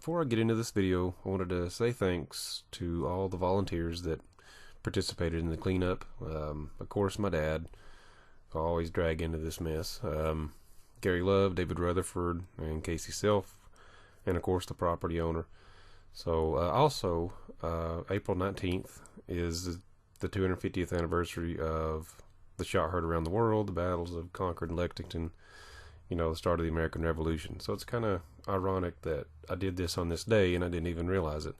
before I get into this video, I wanted to say thanks to all the volunteers that participated in the cleanup. Of course, my dad, I always drag into this mess. Gary Love, David Rutherford, and Casey Self, and of course the property owner. So also, April 19th is the 250th anniversary of the shot heard around the world, the battles of Concord and Lexington, you know, the start of the American Revolution. So it's kind of ironic that I did this on this day and I didn't even realize it.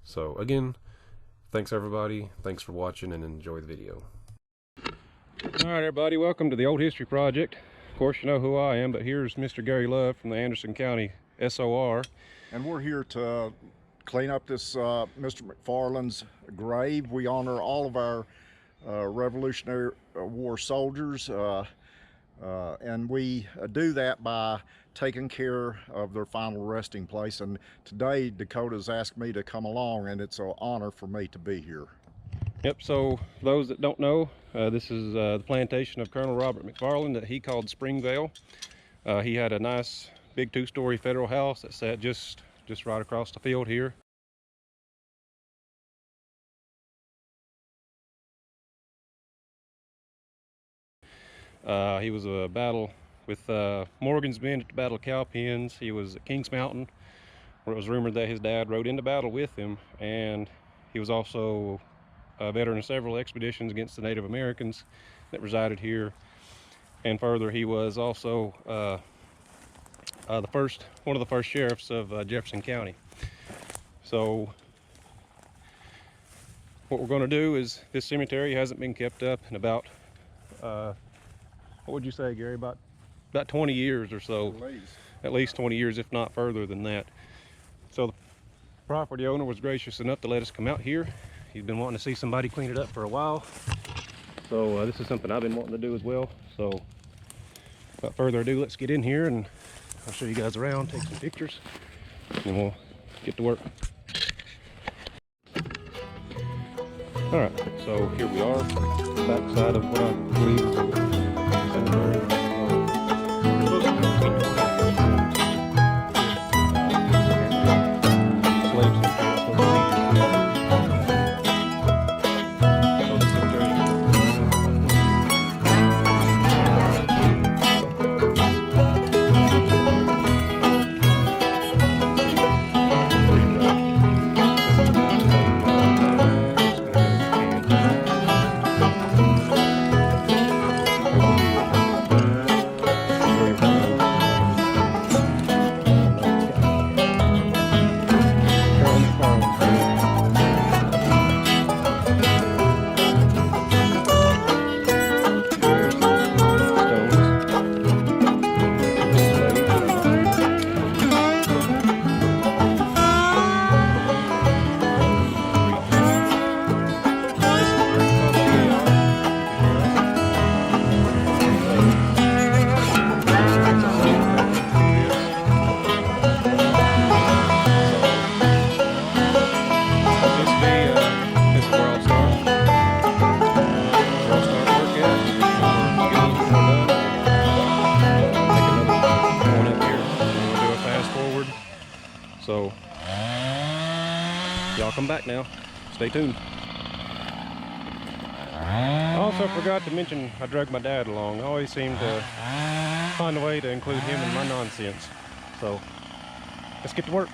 So again, thanks everybody, thanks for watching, and enjoy the video. Alright everybody, welcome to the Old History Project. Of course you know who I am, but here's Mr. Gary Love from the Anderson County SOR. And we're here to clean up this Mr. McFarland's grave. We honor all of our Revolutionary War soldiers, and we do that by taking care of their final resting place. And today Dakota's asked me to come along, and it's an honor for me to be here. Yep, so for those that don't know, this is the plantation of Colonel Robert McFarland that he called Springvale. He had a nice big two-story federal house that sat just right across the field here. He was a battle with Morgan's men at the Battle of Cowpens. He was at Kings Mountain, where it was rumored that his dad rode into battle with him, and he was also a veteran of several expeditions against the Native Americans that resided here. And further, he was also one of the first sheriffs of Jefferson County. So what we're going to do is, this cemetery hasn't been kept up in about what would you say, Gary, about 20 years or so. At least 20 years, if not further than that. So the property owner was gracious enough to let us come out here. He's been wanting to see somebody clean it up for a while, so this is something I've been wanting to do as well. So without further ado, let's get in here and I'll show you guys around, take some pictures, and we'll get to work. Alright, so here we are, back side of what I believe is a cemetery. So y'all come back now, stay tuned. I also forgot to mention I dragged my dad along. I always seem to find a way to include him in my nonsense. So let's get to work.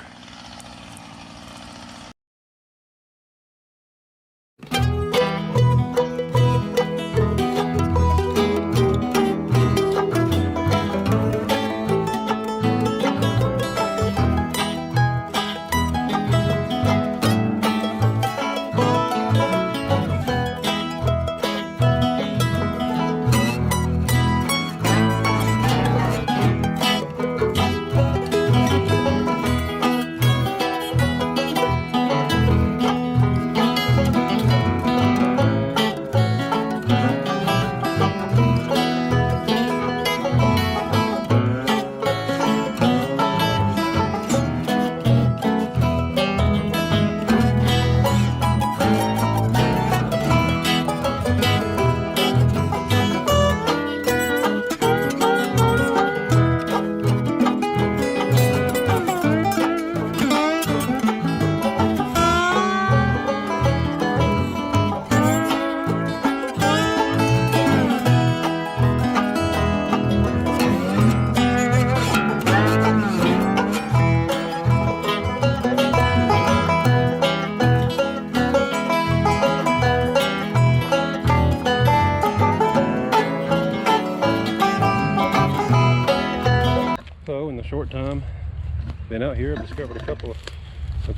out here, I've discovered a couple of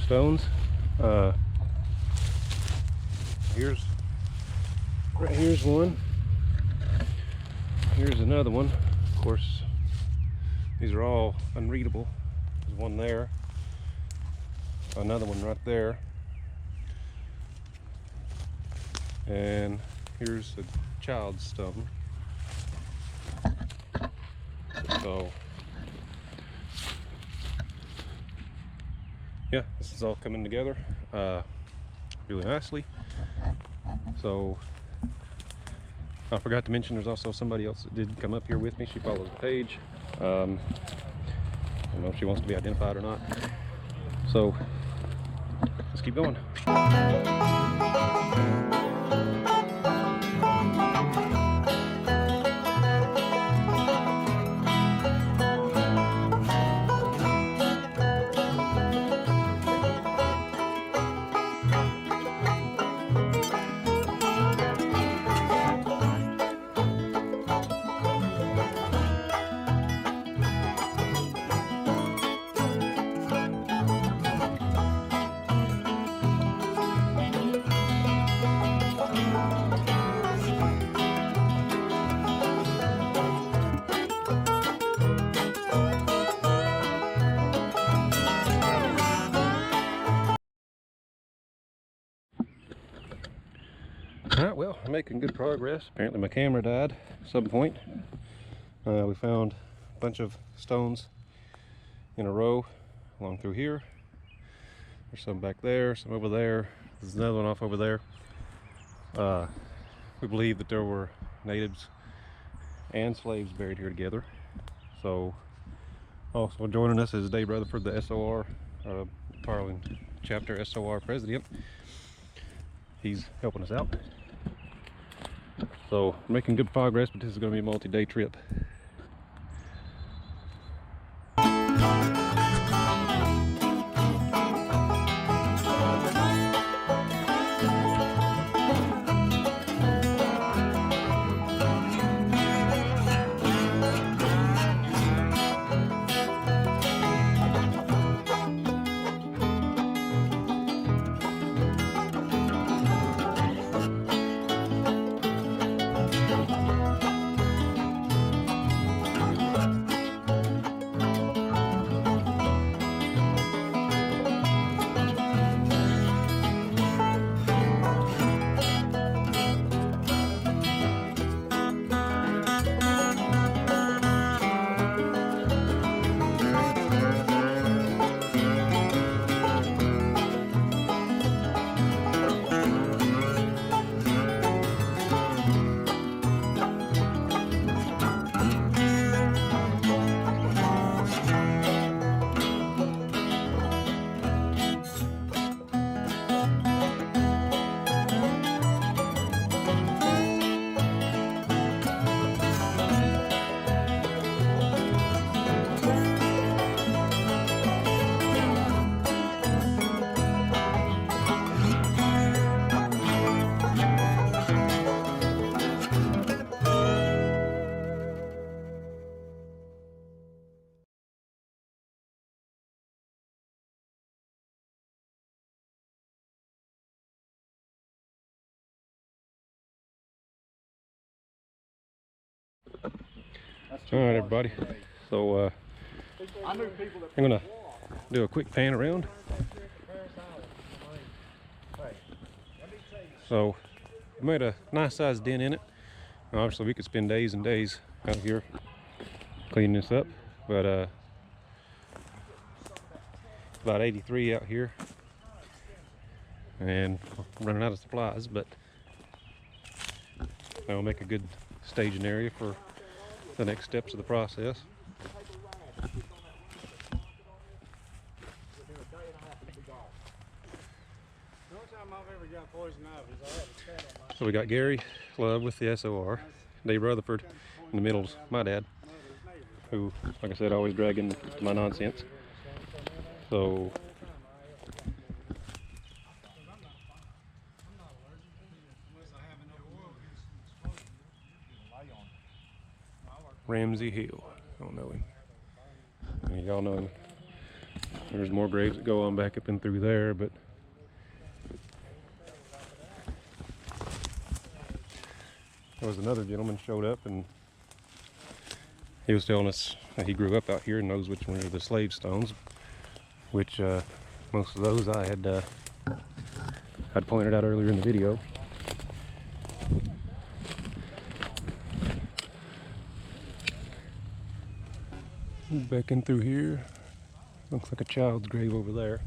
stones. Here's one. Here's another one. Of course, these are all unreadable. There's one there, another one right there, and here's a child's stone. So yeah, this is all coming together really nicely. So I forgot to mention there's also somebody else that did come up here with me. She follows the page. I don't know if she wants to be identified or not. So let's keep going. Alright, well, I'm making good progress. Apparently my camera died at some point. We found a bunch of stones in a row along through here. There's some back there, some over there. There's another one off over there. We believe that there were natives and slaves buried here together. So also joining us is Dave Rutherford, the SOR, McFarland chapter SOR president. He's helping us out. So making good progress, but this is going to be a multi-day trip. All right, everybody. So I'm gonna do a quick pan around. So we made a nice sized dent in it. Obviously, we could spend days and days out here cleaning this up, but about 83 out here, and I'm running out of supplies. But that'll make a good staging area for the next steps of the process. So we got Gary Love with the SOR, Dave Rutherford in the middle's my dad, who, like I said, always dragging my nonsense. So Ramsey Hill, I don't know him. I mean, y'all know him. There's more graves that go on back up and through there, but there was another gentleman showed up, and he was telling us that he grew up out here and knows which one are the slave stones, which most of those I had pointed out earlier in the video. Back in through here, looks like a child's grave over there.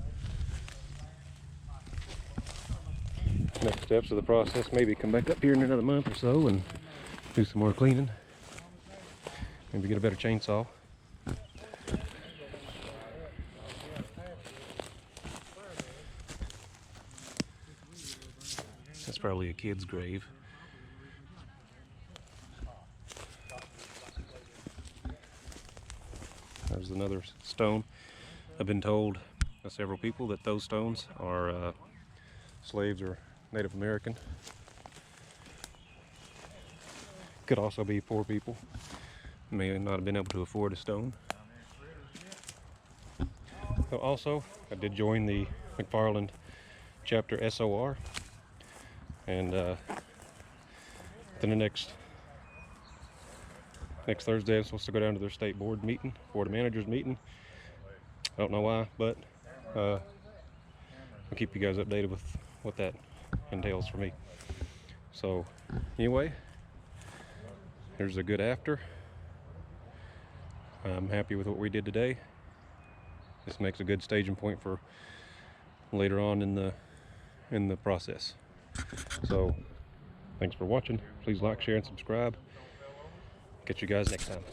Next steps of the process, maybe come back up here in another month or so and do some more cleaning. Maybe get a better chainsaw. That's probably a kid's grave. There's another stone. I've been told by several people that those stones are slaves or Native American. Could also be poor people. May not have been able to afford a stone. So also, I did join the McFarland chapter SOR, and then the next Thursday I'm supposed to go down to their state board meeting, board of managers meeting. I don't know why, but I'll keep you guys updated with what that entails for me. So anyway, here's a good after. I'm happy with what we did today. This makes a good staging point for later on in the process. So thanks for watching. Please like, share, and subscribe. Catch you guys next time.